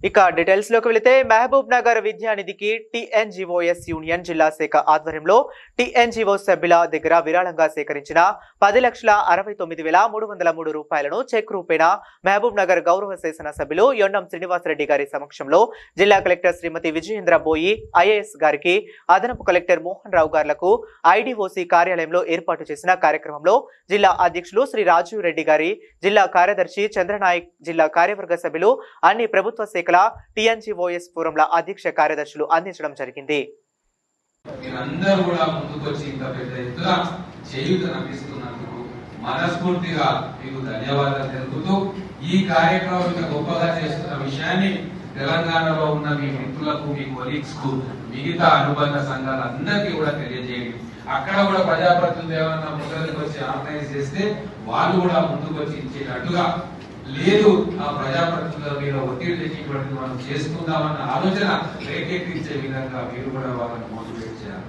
ఇక డీటెయిల్స్ లోకి వెళితే మహబూబ్ నగర్ విద్యానిధికి టీఎన్జీఓఎస్ యూనియన్ జిల్లా శాఖ ఆధ్వర్యంలో టీఎన్జీఓ సభ్యుల దగ్గర విరాళంగా సేకరించిన 10,69,303 రూపాయలను చెక్ రూపేణా మహబూబ్ నగర్ గౌరవ శాసన సభ్యులు యొన్నం శ్రీనివాసరెడ్డి గారి సమక్షంలో జిల్లా కలెక్టర్ శ్రీమతి విజయేంద్ర బోయి ఐఏఎస్ గారికి అదనపు కలెక్టర్ మోహన్ రావు గారులకు ఐడిఓసి కార్యాలయంలో ఏర్పాటు చేసిన కార్యక్రమంలో జిల్లా అధ్యక్షులు శ్రీ రాజీవ్ రెడ్డి గారి, జిల్లా కార్యదర్శి చంద్రనాయక్, జిల్లా కార్యవర్గ సభ్యులు, అన్ని ప్రభుత్వ శాఖల టీఎన్జీఓఎస్ ఫోరంల అధ్యక్ష కార్యదర్శులు అందించడం జరిగింది. మీరందరూ కూడా ముందుకొచ్చి ఇంత పెద్ద ఎత్తున చేయూతనందిస్తున్నందుకు మనస్ఫూర్తిగా మీకు ధన్యవాదాలు తెలుపుతూ ఈ కార్యక్రమం ఇంత గొప్పగా చేస్తున్న విషయాన్ని తెలంగాణలో ఉన్న మీ మిత్రులకు, మీ కొలీగ్స్ కు, మిగతా అనుబంధ సంఘాలందరికీ కూడా తెలియజేయండి. అక్కడ కూడా ప్రజాప్రతినిధులు ఏమన్నా ముందరికి వచ్చి ఆర్గనైజ్ చేస్తే వాళ్ళు కూడా ముందుకు వచ్చి ఇచ్చేటట్టుగా, లేదు ఆ ప్రజాప్రతినిధుల మీద ఒత్తిడి తెచ్చేటువంటి మనం చేసుకుందామన్న ఆలోచన రేకెత్తించే విధంగా మీరు కూడా వాళ్ళని మోటివేట్ చేయాలి.